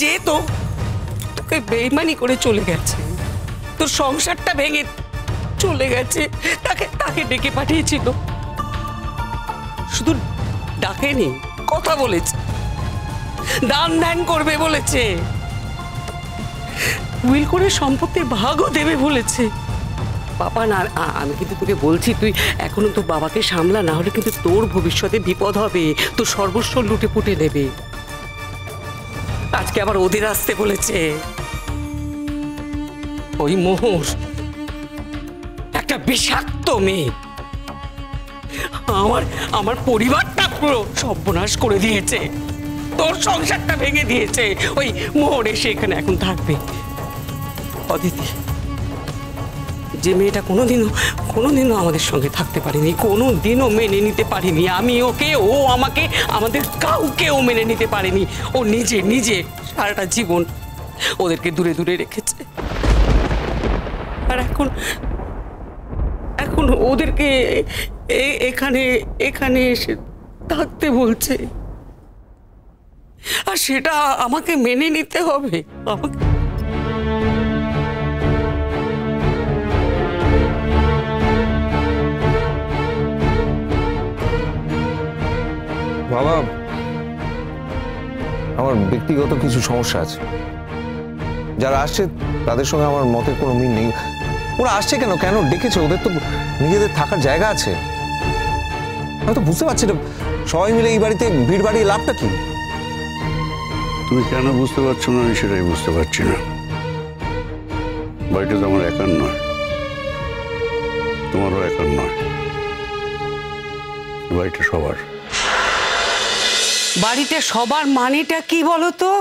যে তো তোকে বেইমানি করে চলে গেছে, তোর সংসারটা ভেঙে চলে গেছে, তাকে তাকে ডেকে পাঠিয়েছিল। শুধু ডাকেনি, কথা বলেছে, দান ধ্যান করবে বলেছে, উইল করে সম্পত্তির ভাগও দেবে বলেছে। বাবা না, আমি কিন্তু তোকে বলছি, তুই এখনো তোর বাবাকে সামলা, না হলে কিন্তু তোর ভবিষ্যতে বিপদ হবে, তোর সর্বস্ব লুটে পুটে নেবে। আজকে আবার ওদের আসতে বলেছে। ওই মোহর একটা বিষাক্ত মেয়ে, আমার পরিবারটা পুরো সর্বনাশ করে দিয়েছে, তোর সংসারটা ভেঙে দিয়েছে। ওই মোহর এসে এখানে এখন থাকবে। অদিতি, যে মেয়েটা কোনোদিনও আমাদের সঙ্গে থাকতে পারেনি, কোনোদিনও মেনে নিতে পারিনি, আমি ওকে, ও আমাকে, আমাদের কাউকেও মেনে নিতে পারেনি। ও নিজে সারাটা জীবন ওদেরকে দূরে দূরে রেখেছে, আর এখন ওদেরকে এখানে এসে থাকতে বলছে, আর সেটা আমাকে মেনে নিতে হবে। আমাকে বাবা, আমার ব্যক্তিগত কিছু সমস্যা আছে। যারা আসছে তাদের সঙ্গে আমার মতের কোনো মিল নেই। ওরা আসছে কেন, কেন ডেকেছে? ওদের তো নিজেদের থাকার জায়গা আছে। আমি তো বুঝতে পারছি না, সবাই মিলে এই বাড়িতে ভিড় বাড়িয়ে লাভটা কি? তুমি কেন বুঝতে পারছো না আমি সেটাই বুঝতে পারছি না। বাড়িটা তো আমার একার নয়, তোমারও একার নয়, বাড়িটা সবার। বাড়িতে সবার মানেটা কি বলো তো?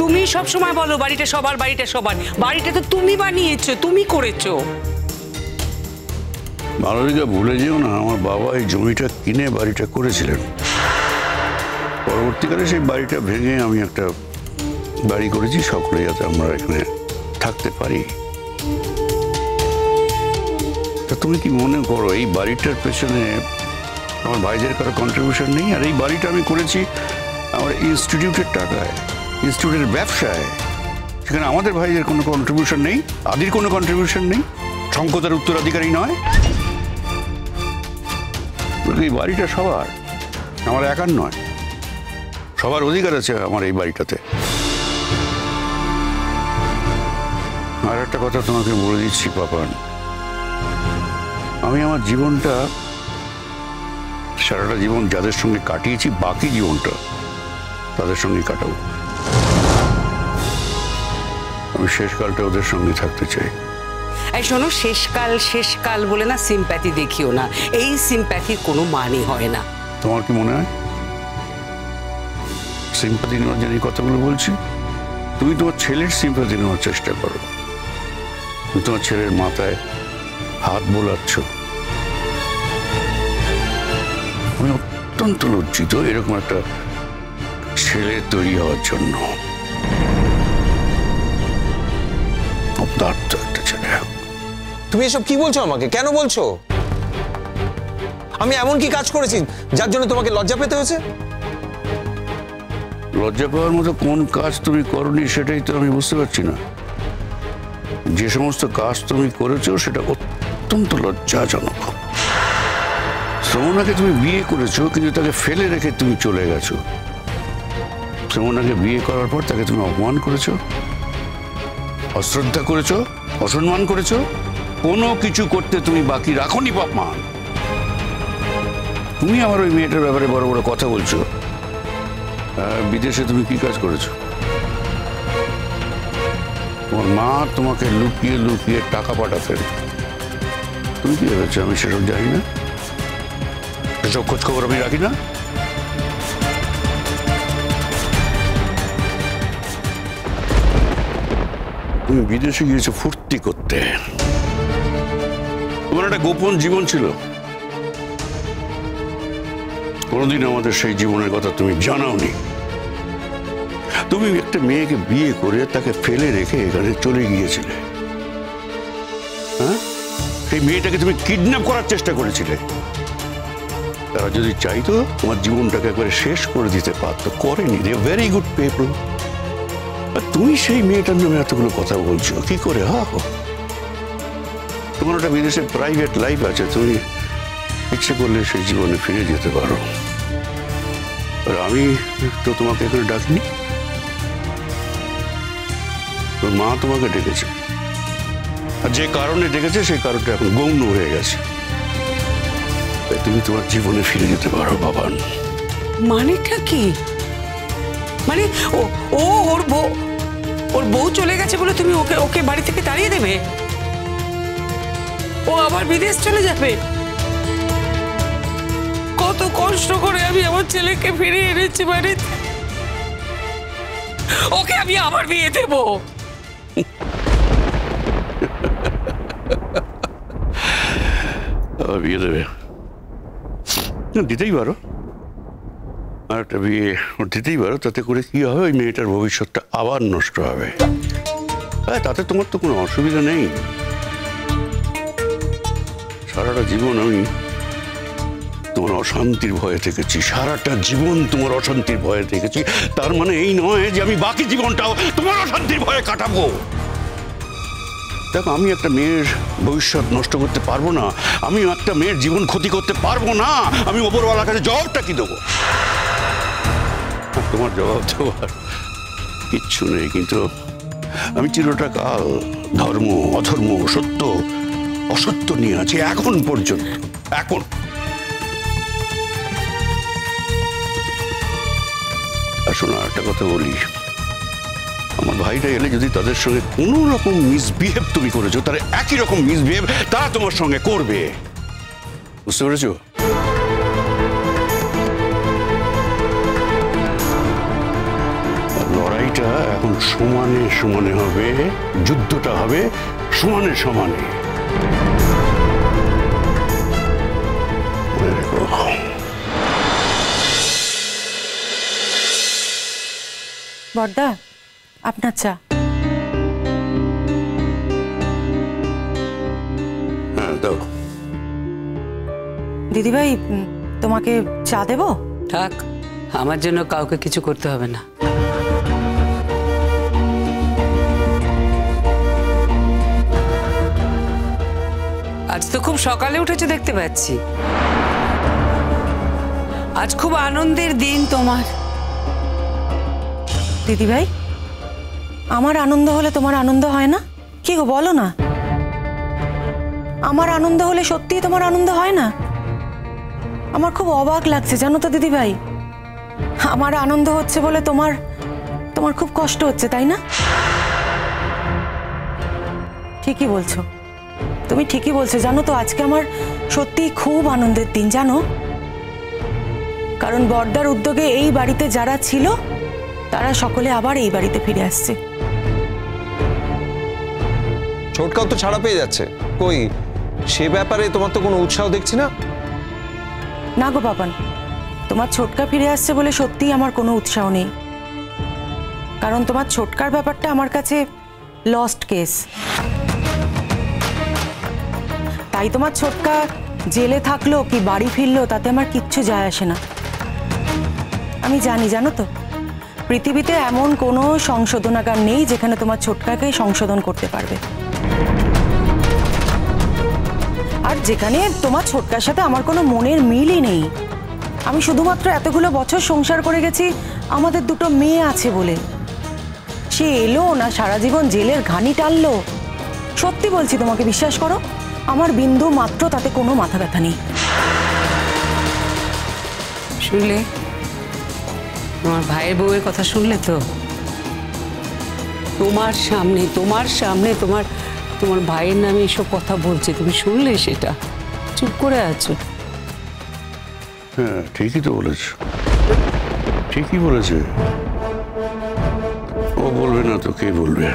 তুমি সব সময় বলো বাড়িটা সবার, বাড়িটা সবার। বাড়িটা তো তুমি বানিয়েছো, তুমি করেছো। মালবিকা, ভুলে যেও না, আমার বাবা এই জমিটা কিনে বাড়িটা করেছিলেন। পরবর্তীকালে সেই বাড়িটা ভেঙে আমি একটা বাড়ি করেছি, সকলে যাতে আমরা এখানে থাকতে পারি। তা তুমি কি মনে করো এই বাড়িটার পেছনে আমার ভাইদের কারো কন্ট্রিবিউশন নেই? আর এই বাড়িটা আমি করেছি আমার ইনস্টিটিউটের টাকায়, ইনস্টিটিউটের ব্যবসায়। সেখানে আমাদের ভাইদের কোনো কন্ট্রিবিউশন নেই, আদির কোনো কন্ট্রিবিউশন নেই, শঙ্কতার উত্তরাধিকারী নয়। এই বাড়িটা সবার, আমার একার নয়, সবার অধিকার আছে আমার এই বাড়িটাতে। আর একটা কথা তোমাকে বলে দিচ্ছি পাপান, আমি আমার জীবনটা, সারাটা জীবন যাদের সঙ্গে কাটিয়েছি, বাকি জীবনটা তাদের সঙ্গে কাটাবো। আমি শেষকালটা ওদের সঙ্গে থাকতে চাই। এই শোনো, শেষকাল বলে না সিম্প্যাথি দেখিও না। এই সিম্প্যাথির কোনো মানে হয় না। তোমার কি মনে হয় সিম্প্যাথি নেওয়ার জন্য কথাগুলো বলছি? তুমি তোমার ছেলের সিম্প্যাথি নেওয়ার চেষ্টা করো, তুমি তোমার ছেলের মাথায় হাত বোলাচ্ছ। আমি অত্যন্ত লজ্জিত এরকম একটা ছেলে তৈরি হওয়ার জন্য। অপদার্থ একটা ছেলে। তুমি এসব কি বলছো আমাকে? কেন বলছো? আমি এমন কি কাজ করেছি যার জন্য তোমাকে লজ্জা পেতে হয়েছে? লজ্জা পাওয়ার মতো কোন কাজ তুমি করনি সেটাই তো আমি বুঝতে পারছি না। যে সমস্ত কাজ তুমি করেছো সেটা অত্যন্ত লজ্জাজনক। শ্রমণাকে তুমি বিয়ে করেছো, কিন্তু তাকে ফেলে রেখে তুমি চলে গেছো। শ্রমণাকে বিয়ে করার পর তাকে তুমি অপমান করেছো, অশ্রদ্ধা করেছো, অসম্মান করেছো, কোনো কিছু করতে তুমি বাকি রাখোনি পাপমান। তুমি আমার ওই মেয়েটার ব্যাপারে বড় বড় কথা বলছো। বিদেশে তুমি কি কাজ করেছো? তোমার মা তোমাকে লুকিয়ে লুকিয়ে টাকা পাঠাতেন, তুমি কি ভেবেছো আমি সেসব জানি না? সেসব খোঁজ খবর আমি রাখি না? তুমি বিদেশে গিয়েছো ফুর্তি করতে, তোমার একটা গোপন জীবন ছিল। কোনোদিন আমাদের সেই জীবনের কথা তুমি জানাওনি। তুমি একটা মেয়েকে বিয়ে করে তাকে ফেলে রেখে এখানে চলে গিয়েছিলে। হ্যাঁ, সেই মেয়েটাকে তুমি কিডন্যাপ করার চেষ্টা করেছিলে। তারা যদি চাইতো তোমার জীবনটাকে একবারে শেষ করে দিতে পারতো, করেনি। They very good people. আর তুমি সেই মেয়েটার নামে এতগুলো কথা বলছো কি করে? তোমার একটা বিদেশে প্রাইভেট লাইফ আছে, তুমি ইচ্ছে করলে সেই জীবনে ফিরে যেতে পারো। আর আমি তো তোমাকে এখানে ডাকিনি, তোর মা তোমাকে ডেকেছে। আর যে কারণে ডেকেছে সেই কারণটা এখন গৌণ হয়ে গেছে। তুমি তোমার জীবনে ফিরে যেতে পারো বাবান। মানেটা কি? মানে ও ওর বউ চলে গেছে বলে তুমি ওকে ওকে বাড়ি থেকে তাড়িয়ে দেবে? ও আবার বিদেশ চলে যাবে? কত কষ্ট করে আমি আমার ছেলেকে ফিরিয়ে এনেছি বাড়িতে, ওকে আমি আবার বিয়ে দেবো? বিয়ে দেবে? দিতেই পারো, আর একটা বিয়ে দিতেই পারো। তাতে করে কি হবে? ওই মেয়েটার ভবিষ্যৎটা আবার নষ্ট হবে। তাতে তোমার তো কোনো অসুবিধা নেই। সারাটা জীবন আমি তোমার অশান্তির ভয়ে থেকেছি, সারাটা জীবন তোমার অশান্তির ভয়ে থেকেছি। তার মানে এই নয় যে আমি বাকি জীবনটাও তোমার অশান্তির ভয়ে কাটাবো। দেখো, আমি একটা মেয়ের ভবিষ্যৎ নষ্ট করতে পারবো না, আমি একটা মেয়ের জীবন ক্ষতি করতে পারবো না। আমি ওপরওয়ালার কাছে জবাবটা কি দেবো? তোমার জবাব দেওয়ার কিচ্ছু নেই। কিন্তু আমি চিরটা কাল ধর্ম অধর্ম সত্য অসত্য নিয়ে আছি এখন পর্যন্ত। এখন শোনো, একটা কথা বলি, আমার ভাইরা এলে যদি তাদের সঙ্গে কোনো রকম মিসবিহেভ তুমি করেছো, তাহলে একই রকম মিসবিহেভ তারা তোমার সঙ্গে করবে। বুঝতে পেরেছো? লড়াইটা এখন সমানে সমানে হবে, যুদ্ধটা হবে সমানে সমানে। মনে রেখো। বড়দা, আপনার চা। হ্যাঁ, দাও। দিদিভাই, তোমাকে চা দেবো? থাক, আমার জন্য কাউকে কিছু করতে হবে না। আজ তো খুব সকালে উঠেছো দেখতে পাচ্ছি। আজ খুব আনন্দের দিন তোমার। দিদিভাই, আমার আনন্দ হলে তোমার আনন্দ হয় না? কি গো, বলো না। আমার আনন্দ হলে সত্যিই তোমার আনন্দ হয় না? আমার খুব অবাক লাগছে জানো তো দিদিভাই। আমার আনন্দ হচ্ছে বলে তোমার তোমার খুব কষ্ট হচ্ছে, তাই না? ঠিকই বলছো, তুমি ঠিকই বলছো। জানো তো, আজকে আমার সত্যিই খুব আনন্দের দিন জানো। কারণ বড়দার উদ্যোগে এই বাড়িতে যারা ছিল তারা সকলে আবার এই বাড়িতে ফিরে আসছে। ছোটকাও তো ছাড়া পেয়ে যাচ্ছে, কই সে ব্যাপারে তোমার তো কোনো উৎসাহ দেখছি না। না গো বাবান, তোমার ছোটকা ফিরে আসছে বলে সত্যিই আমার কোনো উৎসাহ নেই। কারণ তোমার ছোটকার ব্যাপারটা আমার কাছে লস্ট কেস। তাই তোমার ছোটকা জেলে থাকলো কি বাড়ি ফিরলো তাতে আমার কিচ্ছু যায় আসে না। আমি জানি, জানো তো, পৃথিবীতে এমন কোনো সংশোধনাগার নেই যেখানে তোমার ছোটকাকে সংশোধন করতে পারবে। আর যেখানে তোমার ছোটকার সাথে আমার কোনো মনের মিলই নেই। আমি শুধুমাত্র এতগুলো বছর সংসার করে গেছি আমাদের দুটো মেয়ে আছে বলে। সে এলো না সারা জীবন জেলের ঘানি টানলো। সত্যি বলছি, তোমাকে বিশ্বাস করো, আমার বিন্দু মাত্র তাতে কোনো মাথা ব্যথা নেই। শুনলে তোমার ভাইয়ের বউয়ের কথা? শুনলে তো? তোমার সামনে তোমার ভাইয়ের নামে এসব কথা বলছে, তুমি শুনলে সেটা? চুপ করে আছো। হ্যাঁ, ঠিকই তো বলেছে, ঠিকই বলেছে। ও বলবে না তো কে বলবে?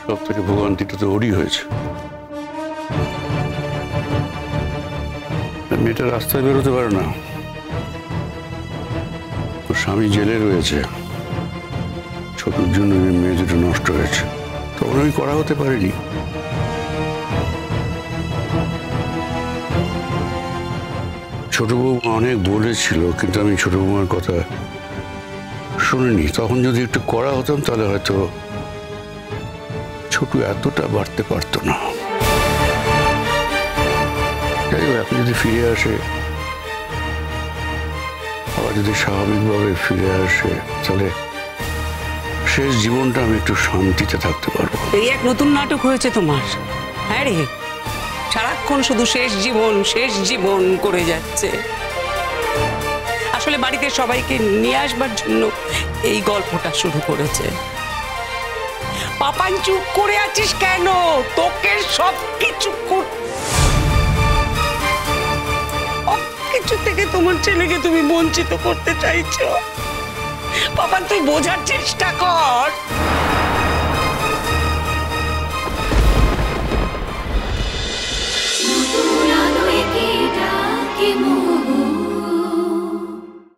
সব থেকে ভোগান্তিটা তো ওরই হয়েছে। মেয়েটা রাস্তায় বেরোতে পারে না, ওর স্বামী জেলে রয়েছে। ছোটর জন্য মেয়ে দুটো নষ্ট হয়েছে, তখন আমি করা হতে পারিনি। ছোট বৌমা অনেক বলেছিল, কিন্তু আমি ছোট বৌমার কথা শুনিনি। তখন যদি একটু কড়া হতাম তাহলে হয়তো ছোট এতটা বাড়তে পারতো না। যাই হোক, এখন যদি ফিরে আসে, আবার যদি স্বাভাবিকভাবে ফিরে আসে, তাহলে শেষ জীবনটা আমি একটু শান্তিতে থাকতে পারবো। এই এক নতুন নাটক হয়েছে তোমার। হ্যাঁ রে, সারাক্ষণ শুধু শেষ জীবন করে যাচ্ছে। আসলে বাড়িতে সবাইকে নিয়ে আসবার জন্য এই গল্পটা শুরু করেছে। পাপান, চুপ করে আছিস কেন? তোকে সবকিছু থেকে তোমার ছেলেকে তুমি বঞ্চিত করতে চাইছো। পাপান, তুই বোঝার চেষ্টা কর। Mona, no hay que ir a que